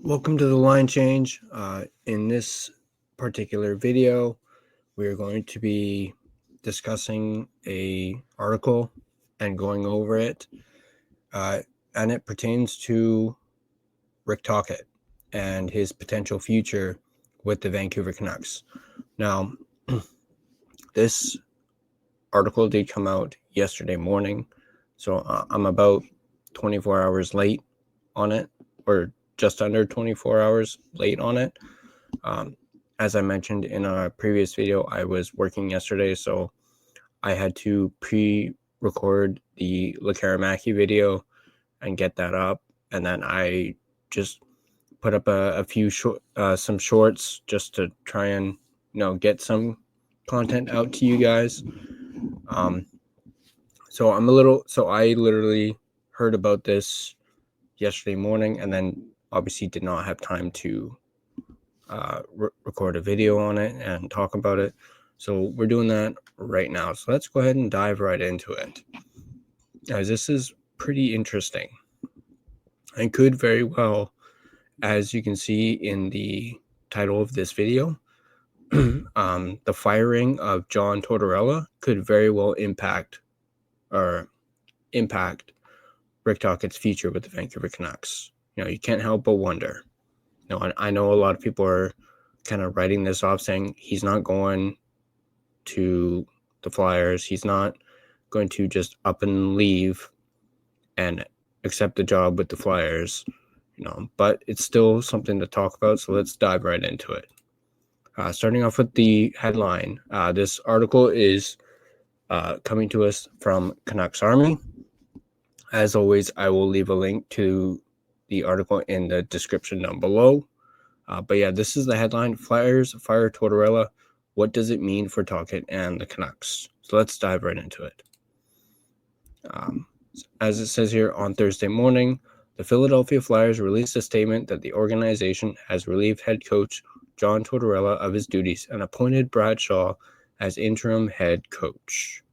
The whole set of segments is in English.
Welcome to the line change. In this particular video, we are going to be discussing a article and going over it, and it pertains to Rick Tocchet and his potential future with the Vancouver Canucks. Now, this article did come out yesterday morning, so I'm about 24 hours late on it, or just under 24 hours late on it. As I mentioned in a previous video, I was working yesterday, so I had to pre-record the Lekaramaki video and get that up, and then I just put up a few some shorts just to try and get some content out to you guys. So I literally heard about this yesterday morning, and then obviously did not have time to record a video on it and talk about it. So we're doing that right now. So let's go ahead and dive right into it. Guys, this is pretty interesting and could very well, as you can see in the title of this video, the firing of John Tortorella could very well impact Rick Tocchet's future with the Vancouver Canucks. You can't help but wonder. I know a lot of people are kind of writing this off, saying he's not going to the Flyers. He's not going to just up and leave and accept the job with the Flyers, but it's still something to talk about. So let's dive right into it. Starting off with the headline, this article is coming to us from Canucks Army. As always, I will leave a link to the article in the description down below. But yeah, this is the headline: Flyers fire Tortorella. What does it mean for Tocchet and the Canucks? So let's dive right into it. As it says here, on Thursday morning, the Philadelphia Flyers released a statement that the organization has relieved head coach John Tortorella of his duties and appointed Brad Shaw as interim head coach.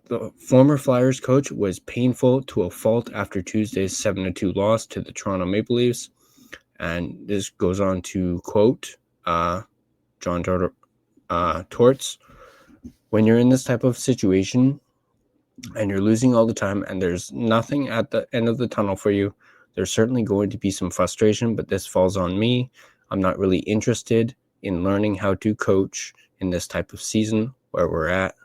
The former Flyers coach was painful to a fault after Tuesday's 7-2 loss to the Toronto Maple Leafs. And this goes on to quote John Torts. When you're in this type of situation and you're losing all the time and there's nothing at the end of the tunnel for you, there's certainly going to be some frustration, but this falls on me. I'm not really interested in learning how to coach in this type of season where we're at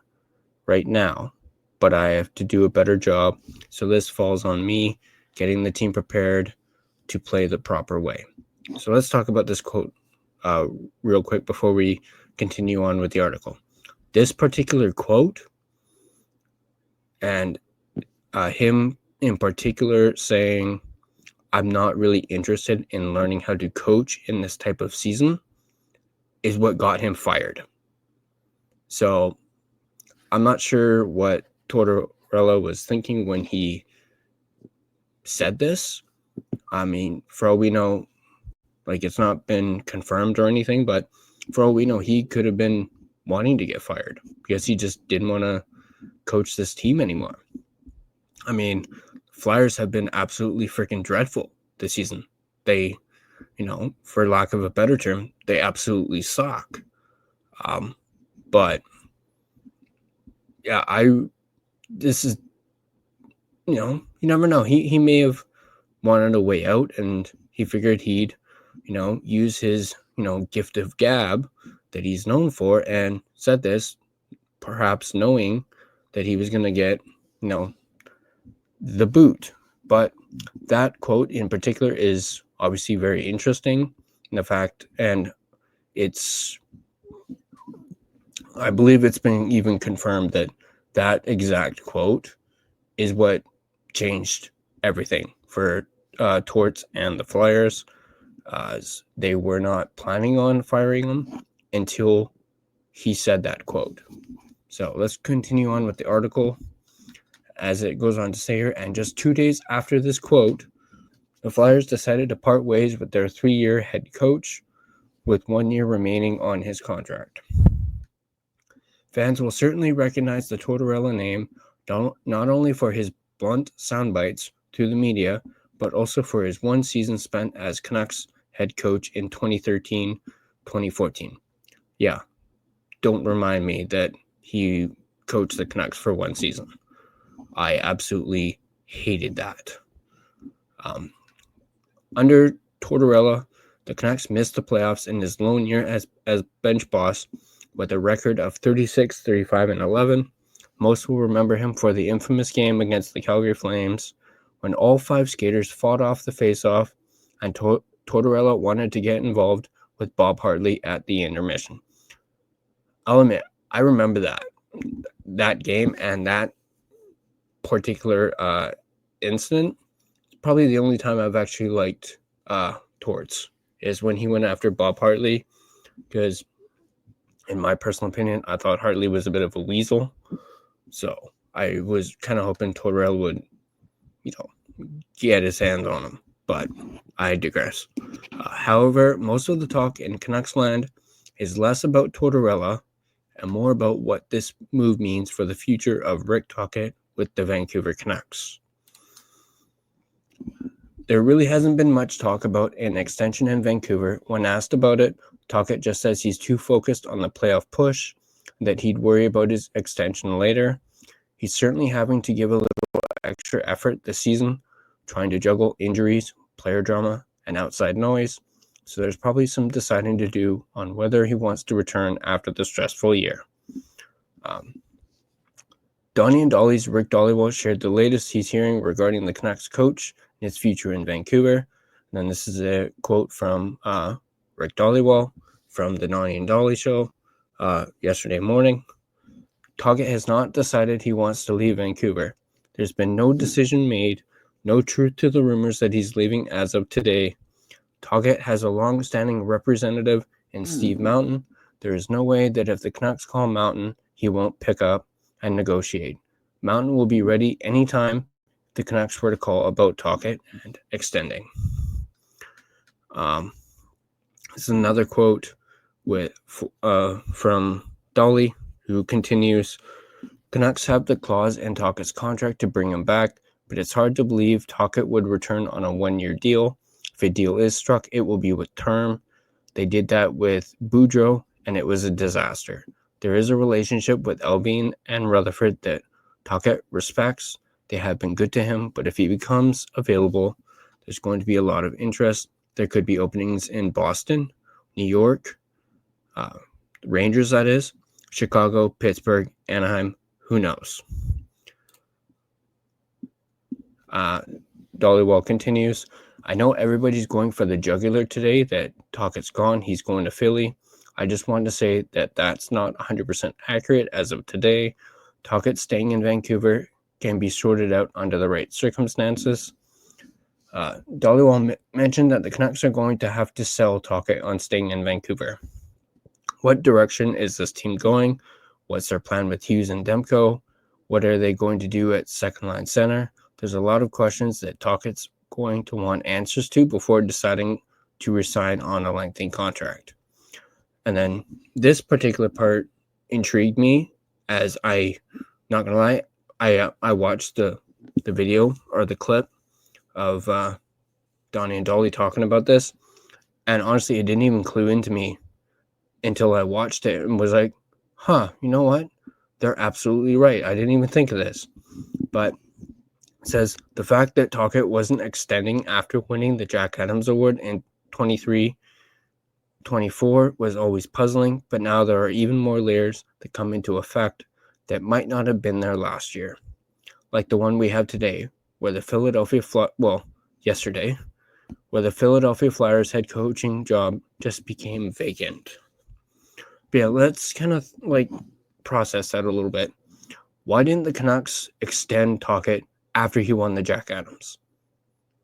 right now, but I have to do a better job. So this falls on me, getting the team prepared to play the proper way. So let's talk about this quote real quick before we continue on with the article. This particular quote, and him in particular saying, I'm not really interested in learning how to coach in this type of season, is what got him fired. So I'm not sure what Tortorella was thinking when he said this. I mean, for all we know, it's not been confirmed or anything, but for all we know, he could have been wanting to get fired because he just didn't want to coach this team anymore. I mean, Flyers have been absolutely freaking dreadful this season. They, for lack of a better term, they absolutely suck. But yeah, this is, you never know. He may have wanted a way out, and he figured he'd, use his, gift of gab that he's known for, and said this, perhaps knowing that he was going to get, the boot. But that quote in particular is obviously very interesting in the fact, and I believe it's been even confirmed that exact quote is what changed everything for Torts and the Flyers. They were not planning on firing him until he said that quote. So let's continue on with the article as it goes on to say here. And just 2 days after this quote, the Flyers decided to part ways with their 3-year head coach with 1 year remaining on his contract. Fans will certainly recognize the Tortorella name, not only for his blunt sound bites to the media, but also for his one season spent as Canucks head coach in 2013-2014. Yeah, don't remind me that he coached the Canucks for one season. I absolutely hated that. Under Tortorella, the Canucks missed the playoffs in his lone year as bench boss with a record of 36, 35, and 11. Most will remember him for the infamous game against the Calgary Flames when all 5 skaters fought off the faceoff and Tortorella wanted to get involved with Bob Hartley at the intermission. I'll admit, I remember that game and that particular incident. Probably the only time I've actually liked Torts is when he went after Bob Hartley, because in my personal opinion, I thought Hartley was a bit of a weasel. So I was kind of hoping Tortorella would, get his hands on him. But I digress. However, most of the talk in Canucks land is less about Tortorella and more about what this move means for the future of Rick Tocchet with the Vancouver Canucks. There really hasn't been much talk about an extension in Vancouver. When asked about it, Tocchet just says he's too focused on the playoff push, that he'd worry about his extension later. He's certainly having to give a little extra effort this season, trying to juggle injuries, player drama, and outside noise. So there's probably some deciding to do on whether he wants to return after the stressful year. Donnie and Dolly's Rick Dollywell shared the latest he's hearing regarding the Canucks coach and his future in Vancouver. And then this is a quote from Rick Dollywell from the Donnie and Dolly show yesterday morning. Tocchet has not decided he wants to leave Vancouver. There's been no decision made, no truth to the rumors that he's leaving as of today. Tocchet has a long-standing representative in Steve Mountain. There is no way that if the Canucks call Mountain, he won't pick up and negotiate. Mountain will be ready anytime the Canucks were to call about Tocchet and extending. This is another quote from Dolly, who continues, Canucks have the clause in Tocchet's contract to bring him back, but it's hard to believe Tocchet would return on a one-year deal. If a deal is struck, it will be with term. They did that with Boudreau, and it was a disaster. There is a relationship with Elvin and Rutherford that Tocchet respects. They have been good to him, but if he becomes available, there's going to be a lot of interest. There could be openings in Boston, New York, Rangers, that is, Chicago, Pittsburgh, Anaheim, who knows? Dollywell continues, I know everybody's going for the jugular today that Tocchet's gone, he's going to Philly. I just wanted to say that that's not 100% accurate as of today. Tocchet staying in Vancouver can be sorted out under the right circumstances. Dollywell mentioned that the Canucks are going to have to sell Tocchet on staying in Vancouver. What direction is this team going? What's their plan with Hughes and Demko? What are they going to do at second-line center? There's a lot of questions that Tocchet's going to want answers to before deciding to resign on a lengthy contract. And then this particular part intrigued me, as not gonna lie, I watched the video or the clip of Donnie and Dolly talking about this, and honestly, it didn't even clue into me until I watched it and was like, you know what? They're absolutely right. I didn't even think of this. But it says, the fact that Tocchet wasn't extending after winning the Jack Adams Award in 23-24 was always puzzling, but now there are even more layers that come into effect that might not have been there last year. Like the one we have today, where the Philadelphia yesterday, where the Philadelphia Flyers head coaching job just became vacant. But yeah, let's kind of process that a little bit. Why didn't the Canucks extend Tocchet after he won the Jack Adams?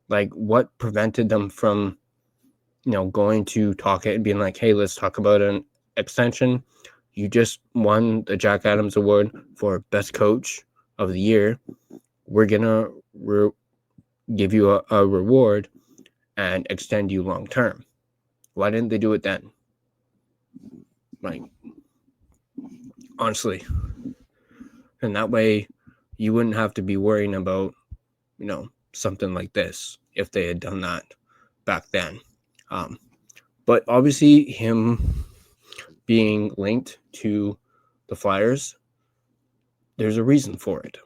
What prevented them from, going to Tocchet and being like, hey, let's talk about an extension. You just won the Jack Adams Award for Best Coach of the Year. We're going to give you a reward and extend you long term. Why didn't they do it then? Honestly. And that way you wouldn't have to be worrying about, something like this if they had done that back then. But obviously, him being linked to the Flyers, there's a reason for it.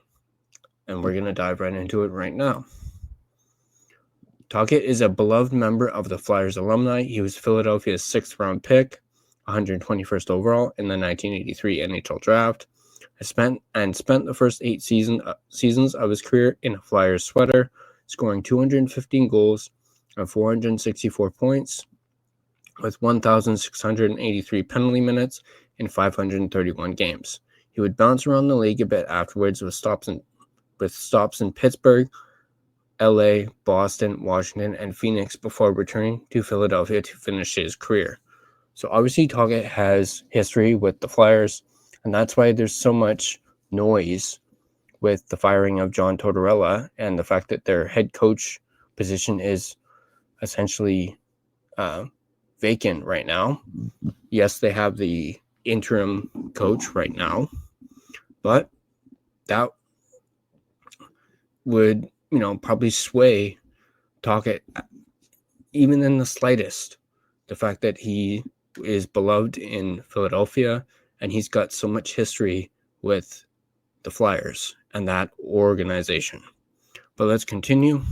And we're going to dive right into it right now. Tocchet is a beloved member of the Flyers alumni. He was Philadelphia's 6th-round pick, 121st overall in the 1983 NHL draft. Spent the first 8 seasons of his career in a Flyers sweater, scoring 215 goals and 464 points, with 1,683 penalty minutes in 531 games. He would bounce around the league a bit afterwards with stops in Pittsburgh, LA, Boston, Washington, and Phoenix before returning to Philadelphia to finish his career. So obviously Tocchet has history with the Flyers, and that's why there's so much noise with the firing of John Tortorella and the fact that their head coach position is essentially vacant right now. Yes, they have the interim coach right now, but that would, probably sway Tocchet even in the slightest. The fact that he is beloved in Philadelphia and he's got so much history with the Flyers and that organization. But let's continue.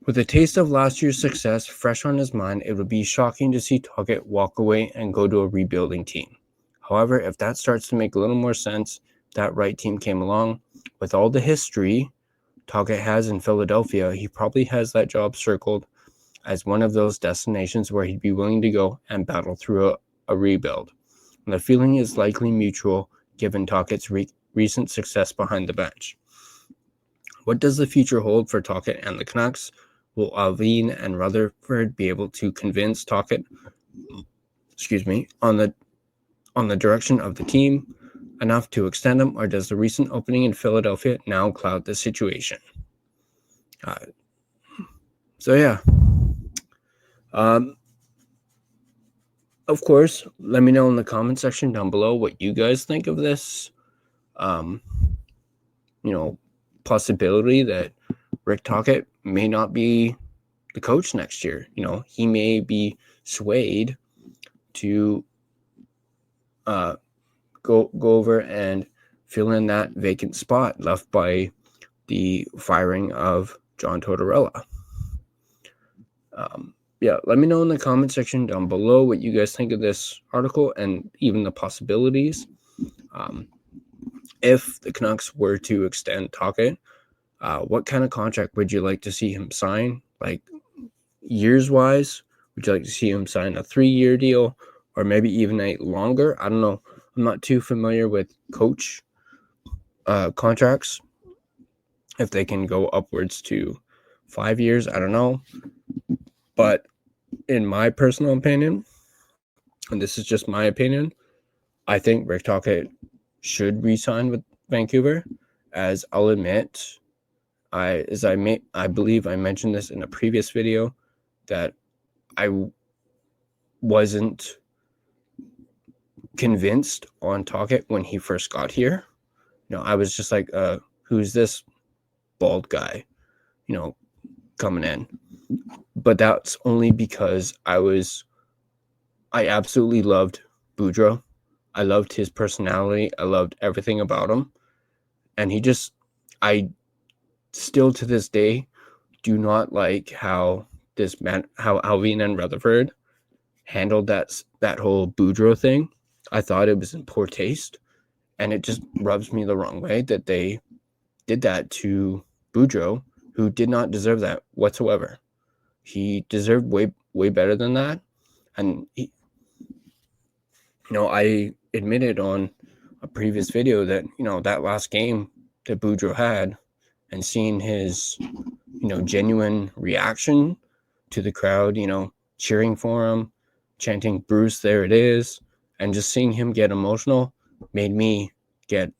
With a taste of last year's success fresh on his mind, it would be shocking to see Tocchet walk away and go to a rebuilding team. However, if that starts to make a little more sense, that right team came along. With all the history Tocchet has in Philadelphia, he probably has that job circled as one of those destinations where he'd be willing to go and battle through a rebuild. And the feeling is likely mutual given Tocchet's recent success behind the bench. What does the future hold for Tocchet and the Canucks? Will Alvin and Rutherford be able to convince Tocchet, on the direction of the team enough to extend him, or does the recent opening in Philadelphia now cloud the situation? Of course, let me know in the comment section down below what you guys think of this, possibility that Rick Tocchet may not be the coach next year. He may be swayed to go over and fill in that vacant spot left by the firing of John Tortorella. Let me know in the comment section down below what you guys think of this article and even the possibilities. If the Canucks were to extend Tocchet, what kind of contract would you like to see him sign? Like years-wise, would you like to see him sign a 3-year deal or maybe even a longer? I don't know. I'm not too familiar with coach contracts. If they can go upwards to 5 years, I don't know. But in my personal opinion, and this is just my opinion, I think Rick Tocchet should re-sign with Vancouver. As I'll admit, I believe I mentioned this in a previous video, that I wasn't convinced on Tocchet when he first got here. I was just like, who's this bald guy, coming in? But that's only because I absolutely loved Boudreau. I loved his personality. I loved everything about him. And I still to this day do not like how Alvin and Rutherford handled that whole Boudreau thing. I thought it was in poor taste, and it just rubs me the wrong way that they did that to Boudreau, who did not deserve that whatsoever. He deserved way better than that. And I admitted on a previous video that that last game that Boudreau had, and seeing his genuine reaction to the crowd, cheering for him, chanting "Bruce, there it is," and just seeing him get emotional made me get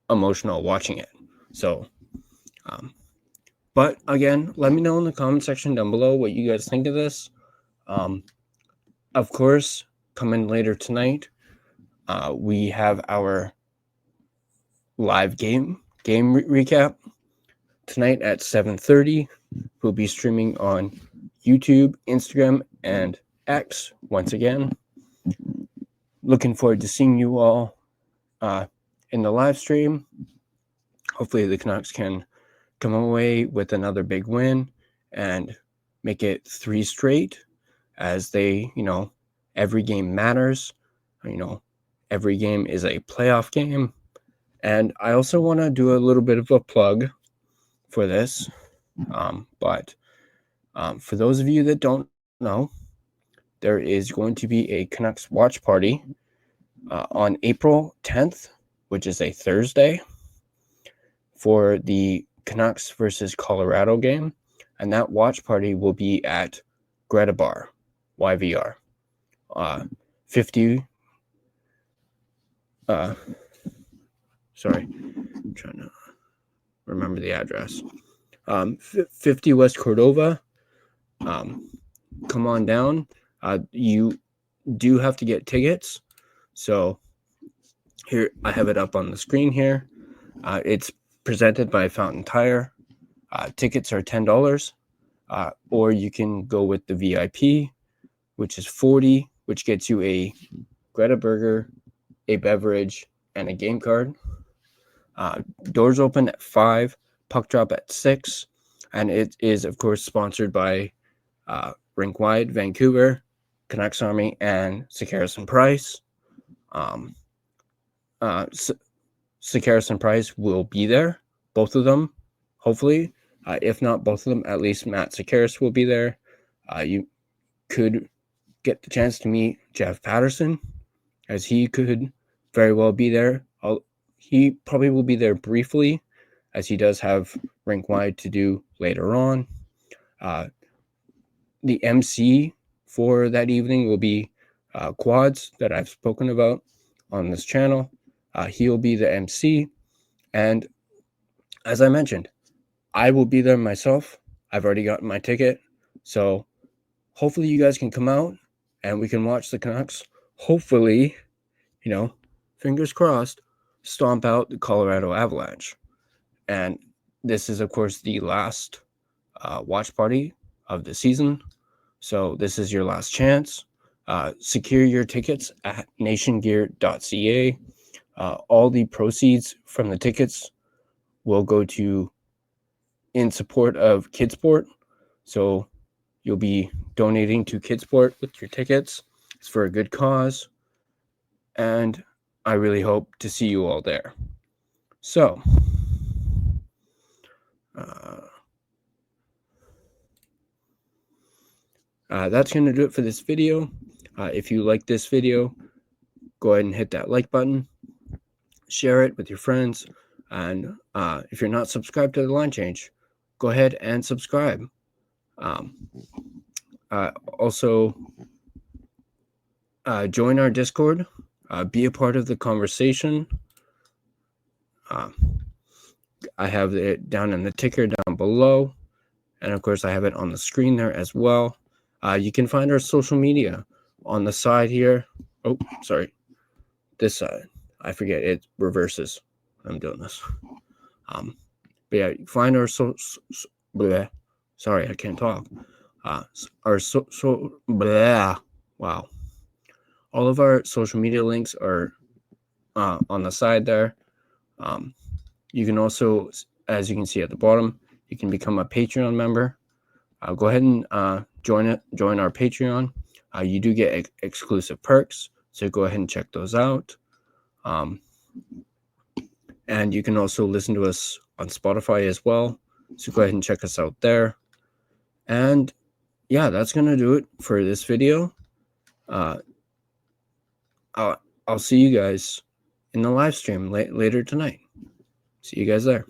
emotional watching it. So but again, let me know in the comment section down below what you guys think of this. Of course, coming later tonight, we have our live game game recap tonight at 7:30. We'll be streaming on YouTube, Instagram, and X once again. Looking forward to seeing you all in the live stream. Hopefully the Canucks can come away with another big win and make it 3 straight, as they, every game matters. Every game is a playoff game. And I also want to do a little bit of a plug for this. But for those of you that don't know, there is going to be a Canucks watch party on April 10th, which is a Thursday, for the Canucks versus Colorado game. And that watch party will be at Greta Bar, YVR. 50. Sorry, I'm trying to remember the address. 50 West Cordova. Come on down. You do have to get tickets. So here, I have it up on the screen here. It's presented by Fountain Tire. Tickets are $10, or you can go with the VIP, which is $40, which gets you a Greta burger, a beverage, and a game card. Doors open at 5, puck drop at 6, and it is, of course, sponsored by Rink Wide, Vancouver, Canucks Army, and Sekeres and Price. Sekeres and Price will be there, both of them, hopefully. If not both of them, at least Matt Sekeres will be there. You could get the chance to meet Jeff Patterson, as he could very well be there. He probably will be there briefly, as he does have Rink Wide to do later on. The MC for that evening will be Quads, that I've spoken about on this channel. He'll be the MC. And as I mentioned, I will be there myself. I've already gotten my ticket. So hopefully you guys can come out and we can watch the Canucks. Hopefully, fingers crossed, stomp out the Colorado Avalanche. And this is, of course, the last watch party of the season. So this is your last chance. Secure your tickets at nationgear.ca. All the proceeds from the tickets will go in support of Kidsport. So you'll be donating to Kidsport with your tickets. It's for a good cause. And I really hope to see you all there. So, that's going to do it for this video. If you like this video, go ahead and hit that like button. Share it with your friends. And if you're not subscribed to The Line Change, go ahead and subscribe. Also, join our Discord. Be a part of the conversation. I have it down in the ticker down below. And of course, I have it on the screen there as well. You can find our social media on the side here. Oh, sorry. This side. I forget. It reverses. I'm doing this. But yeah, find our sorry, I can't talk. Wow. All of our social media links are on the side there. You can also, as you can see at the bottom, you can become a Patreon member. Go ahead and join our Patreon. You do get exclusive perks, so go ahead and check those out. And you can also listen to us on Spotify as well, so go ahead and check us out there. And yeah, that's gonna do it for this video. I'll see you guys in the live stream later tonight. See you guys there.